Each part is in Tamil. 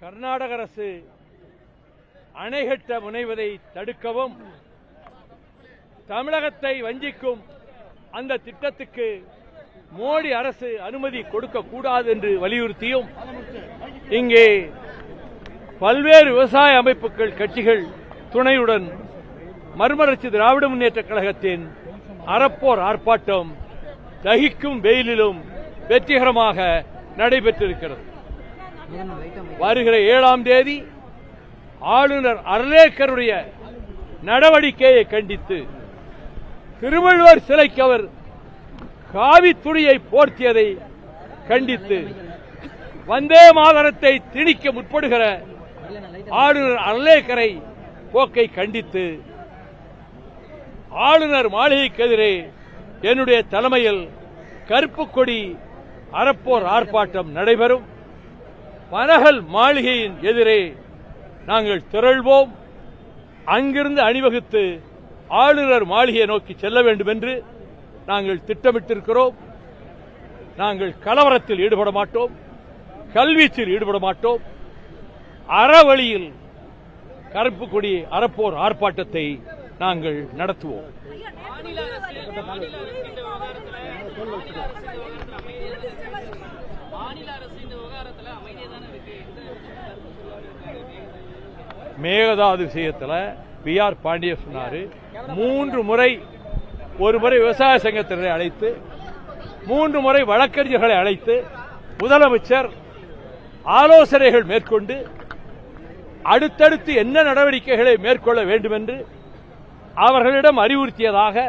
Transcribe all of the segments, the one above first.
கர்நாடக அரசு அணை கட்ட முனைவதை தடுக்கவும் தமிழகத்தை வஞ்சிக்கும் அந்த திட்டத்துக்கு மோடி அரசு அனுமதி கொடுக்கக்கூடாது என்று வலியுறுத்தியும் இங்கே பல்வேறு விவசாய அமைப்புகள் கட்சிகள் துணையுடன் மறுமலர்ச்சி திராவிட முன்னேற்றக் கழகத்தின் அறப்போர் ஆர்ப்பாட்டம் தகிக்கும் வெயிலிலும் வெற்றிகரமாக நடைபெற்றிருக்கிறது. வருகிற 7ஆம் தேதி ஆளுநர் அர்லேக்கருடைய நடவடிக்கையை கண்டித்து திருவள்ளுவர் சிலைக்கு அவர் காவி துணியை போர்த்தியதை கண்டித்து வந்தே மாதரத்தை திணிக்க முற்படுகிற ஆளுநர் அர்லேக்கரை போக்கை கண்டித்து ஆளுநர் மாளிகைக்கு எதிரே என்னுடைய தலைமையில் கருப்பு கொடி அறப்போர் ஆர்ப்பாட்டம் நடைபெறும். பனகல் மாளிகையின் எதிரே நாங்கள் திரள்வோம். அங்கிருந்து அணிவகுத்து ஆளுநர் மாளிகையை நோக்கி செல்ல வேண்டும் என்று நாங்கள் திட்டமிட்டிருக்கிறோம். நாங்கள் கலவரத்தில் ஈடுபட மாட்டோம், கல்வீச்சில் ஈடுபட மாட்டோம். அறவழியில் கருப்பு கொடி அறப்போர் ஆர்ப்பாட்டத்தை நாங்கள் நடத்துவோம். மேகதாது விஷயத்தில் பி.ஆர். பாண்டியன் சொன்னாரு, 3 முறை, ஒரு முறை விவசாய சங்கத்தினரை அழைத்து 3 முறை வழக்கறிஞர்களை அழைத்து முதலமைச்சர் ஆலோசனைகள் மேற்கொண்டு அடுத்தடுத்து என்ன நடவடிக்கைகளை மேற்கொள்ள வேண்டும் என்று அவர்களிடம் அறிவுறுத்தியதாக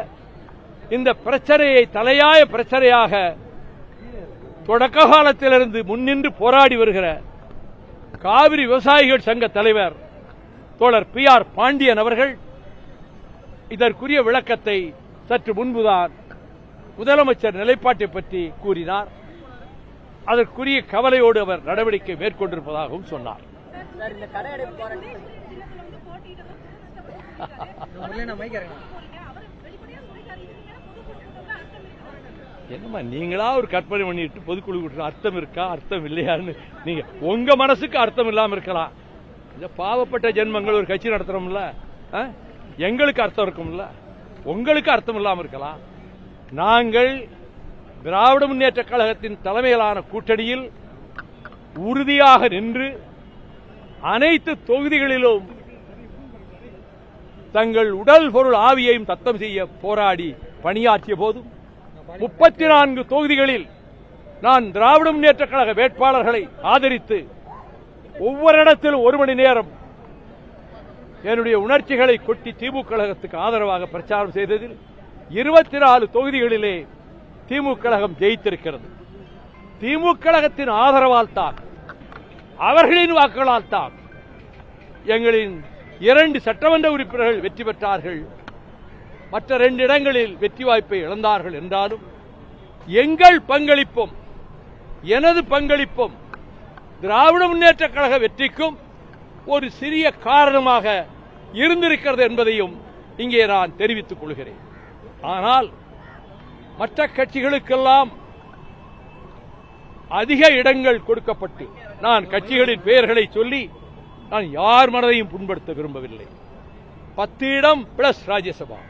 இந்த பிரச்சனையை தலையாய பிரச்சனையாக தொடக்க காலத்திலிருந்து முன்னின்று போராடி வருகிற காவிரி விவசாயிகள் சங்க தலைவர் தோழர் பி.ஆர். பாண்டியன் அவர்கள் இதற்குரிய விளக்கத்தை சற்று முன்புதான் முதலமைச்சர் நிலைப்பாட்டை பற்றி கூறினார். அதற்குரிய கவலையோடு அவர் நடவடிக்கை மேற்கொண்டிருப்பதாகவும் சொன்னார். என்னமா நீங்களா ஒரு கற்பனை பண்ணிட்டு பொதுக்குழு அர்த்தம் இருக்கா அர்த்தம் இல்லையான்னு நீங்க உங்க மனசுக்கு அர்த்தம் இல்லாம இருக்கலாம். இந்த பாவப்பட்ட ஜென்மங்கள் ஒரு கட்சி நடத்துறோம்ல, எங்களுக்கு அர்த்தம் இருக்கும்ல, உங்களுக்கு அர்த்தம் இல்லாம இருக்கலாம். நாங்கள் திராவிட முன்னேற்ற கழகத்தின் தலைமையிலான கூட்டணியில் உறுதியாக நின்று அனைத்து தொகுதிகளிலும் தங்கள் உடல் பொருள் ஆவியையும் தத்தம் செய்ய போராடி பணியாற்றிய போதும் 34 தொகுதிகளில் நான் திராவிட முன்னேற்ற கழக வேட்பாளர்களை ஆதரித்து ஒவ்வொரு இடத்திலும் 1 மணி நேரம் என்னுடைய உணர்ச்சிகளை கொட்டி திமுக கழகத்துக்கு ஆதரவாக பிரச்சாரம் செய்ததில் 24 தொகுதிகளிலே திமுக கழகம் ஜெயித்திருக்கிறது. திமுக கழகத்தின் ஆதரவால் தான், அவர்களின் வாக்குகளால் தான் எங்களின் 2 சட்டமன்ற உறுப்பினர்கள் வெற்றி பெற்றார்கள். மற்ற 2 இடங்களில் வெற்றி வாய்ப்பை இழந்தார்கள் என்றாலும் எங்கள் பங்களிப்பும் எனது பங்களிப்பும் திராவிட முன்னேற்ற கழக வெற்றிக்கும் ஒரு சிறிய காரணமாக இருந்திருக்கிறது என்பதையும் இங்கே நான் தெரிவித்துக் கொள்கிறேன். ஆனால் மற்ற கட்சிகளுக்கெல்லாம் அதிக இடங்கள் கொடுக்கப்பட்டு, நான் கட்சிகளின் பெயர்களை சொல்லி நான் யார் மனதையும் புண்படுத்த விரும்பவில்லை. 10 இடம் பிளஸ் ராஜ்யசபா,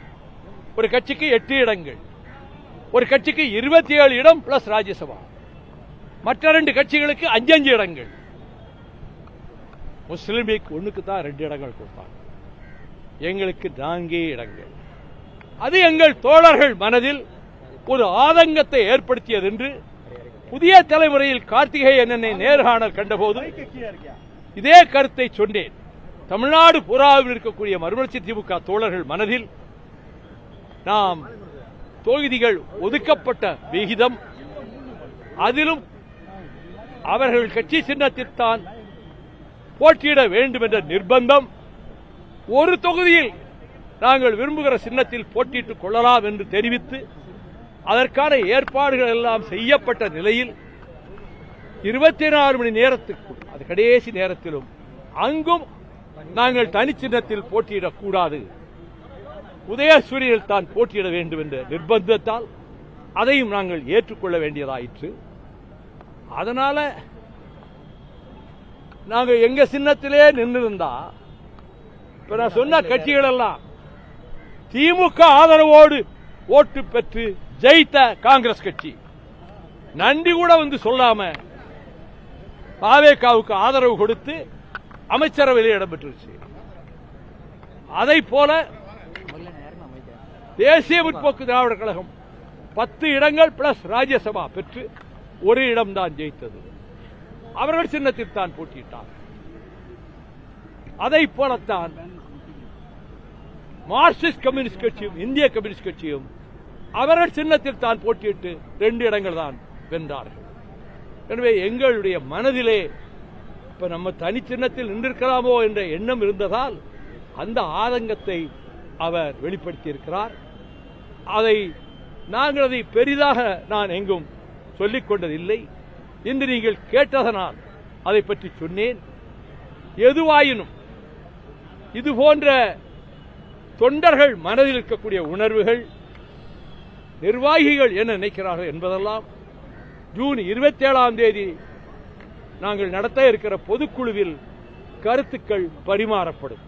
ஒரு கட்சிக்கு 8 இடங்கள், ஒரு கட்சிக்கு 27 இடம் பிளஸ் ராஜ்யசபா, மற்ற 2 கட்சிகளுக்கு 5 இடங்கள். முஸ்லீம் லீக் 1க்கு தான் 2 இடங்கள் கொடுத்தாங்க, எங்களுக்கு 4 இடங்கள். அது எங்கள் தோழர்கள் மனதில் ஒரு ஆதங்கத்தை ஏற்படுத்தியது என்று புதிய தலைமுறையில் கார்த்திகேயன் என்னை நேர்காணல் கண்டபோது இதே கருத்தை சொன்னேன். தமிழ்நாடு பூராவில் இருக்கக்கூடிய மறுமலர்ச்சி திமுக தோழர்கள் மனதில் நாம் தொகுதிகள் ஒதுக்கப்பட்ட விகிதம், அதிலும் அவர்கள் கட்சி சின்னத்தில்தான் போட்டியிட வேண்டும் என்ற நிர்பந்தம், ஒரு தொகுதியில் நாங்கள் விரும்புகிற சின்னத்தில் போட்டியிட்டுக் கொள்ளலாம் என்று தெரிவித்து அதற்கான ஏற்பாடுகள் எல்லாம் செய்யப்பட்ட நிலையில் 24 மணி நேரத்திற்குள், அது கடைசி நேரத்திலும் அங்கும் நாங்கள் தனிச்சின்னத்தில் போட்டியிடக்கூடாது, உதயசூரியனில் தான் போட்டியிட வேண்டும் என்ற நிர்பந்தத்தால் அதையும் நாங்கள் ஏற்றுக்கொள்ள வேண்டியதாயிற்று. அதனால நாங்க எங்க சின்னத்திலே நின்று இருந்தா இப்ப நான் சொன்ன கட்சிகள் எல்லாம் திமுக ஆதரவோடு ஓட்டு பெற்று ஜெயித்த காங்கிரஸ் கட்சி நன்றி கூட வந்து சொல்லாம பாவேகாவுக்கு ஆதரவு கொடுத்து அமைச்சரவையில் இடம்பெற்றுச்சு. அதை போல தேசிய முற்போக்கு திராவிட கழகம் 10 இடங்கள் பிளஸ் ராஜ்யசபா பெற்று ஒரு இடம்தான் ஜெயித்தது. அவர்கள் சின்னத்தில் தான் போட்டியிட்டார். அதை போலத்தான் மார்க்சிஸ்ட் கம்யூனிஸ்ட் கட்சியும் இந்திய கம்யூனிஸ்ட் கட்சியும் அவர்கள் சின்னத்தில் தான் போட்டியிட்டு 2 இடங்கள் தான் வென்றார்கள். எனவே எங்களுடைய மனதிலே இப்ப நம்ம தனி சின்னத்தில் நின்றிருக்கலாமோ என்ற எண்ணம் இருந்ததால் அந்த ஆதங்கத்தை அவர் வெளிப்படுத்தியிருக்கிறார். நாங்கள் அதை பெரிதாக நான் எங்கும் சொல்லிக் கொண்டதில்லை. இன்று நீங்கள் கேட்டதனால் அதை பற்றி சொன்னேன். எதுவாயினும் இது போன்ற தொண்டர்கள் மனதில் இருக்கக்கூடிய உணர்வுகள் நிர்வாகிகள் என்ன நினைக்கிறார்கள் என்பதெல்லாம் ஜூன் 27ஆம் தேதி நாங்கள் நடத்த இருக்கிற பொதுக்குழுவில் கருத்துக்கள் பரிமாறப்படும்.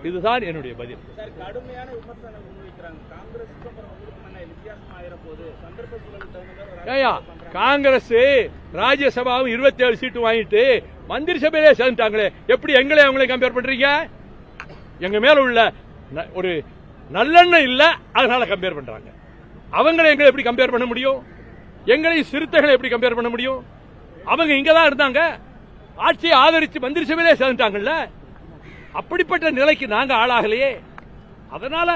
இதுதான் என்னுடைய பதில். கடுமையான விமர்சனம் முன்வைக்கிறாங்க. காங்கிரஸ் ராஜ்யசபாவும் 27 சீட்டு வாங்கிட்டு மந்திரி சபையிலே சேர்ந்துட்டாங்களே, எப்படி எங்களை அவங்களை கம்பேர் பண்றீங்க? எங்க மேல உள்ள ஒரு நல்லெண்ணம் இல்ல, அதனால கம்பேர் பண்றாங்க. அவங்களை எங்களை எப்படி கம்பேர் பண்ண முடியும்? எங்களை சிறுத்தைகளை எப்படி கம்பேர் பண்ண முடியும்? அவங்க இங்கதான் இருந்தாங்க, ஆட்சியை ஆதரித்து மந்திரி சபையிலே சேர்ந்துட்டாங்கல்ல. அப்படிப்பட்ட நிலைக்கு நாங்க ஆளாகலையே. அதனால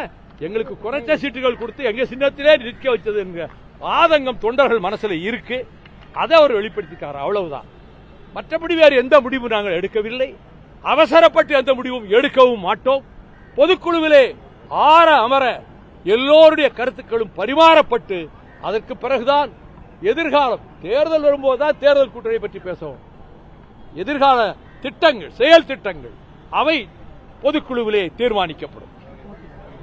எங்களுக்கு குறைச்ச சீட்டுகள் கொடுத்து எங்க சின்னத்திலே நிற்க வச்சது ஆதங்கம் தொண்டர்கள் மனசுல இருக்கு. அதை அவர் வெளிப்படுத்திக்கார், அவ்வளவுதான். மற்றபடி வேறு எந்த முடிவும் நாங்கள் எடுக்கவில்லை. அவசரப்பட்டு எந்த முடிவும் எடுக்கவும் மாட்டோம். பொதுக்குழுவிலே ஆற அமர எல்லோருடைய கருத்துக்களும் பரிமாறப்பட்டு அதற்கு பிறகுதான் எதிர்காலம் தேர்தல் வரும்போதுதான் தேர்தல் கூட்டணியை பற்றி பேசுவோம். எதிர்கால திட்டங்கள், செயல் திட்டங்கள் அவை பொதுக்குழுவிலே தீர்மானிக்கப்படும்.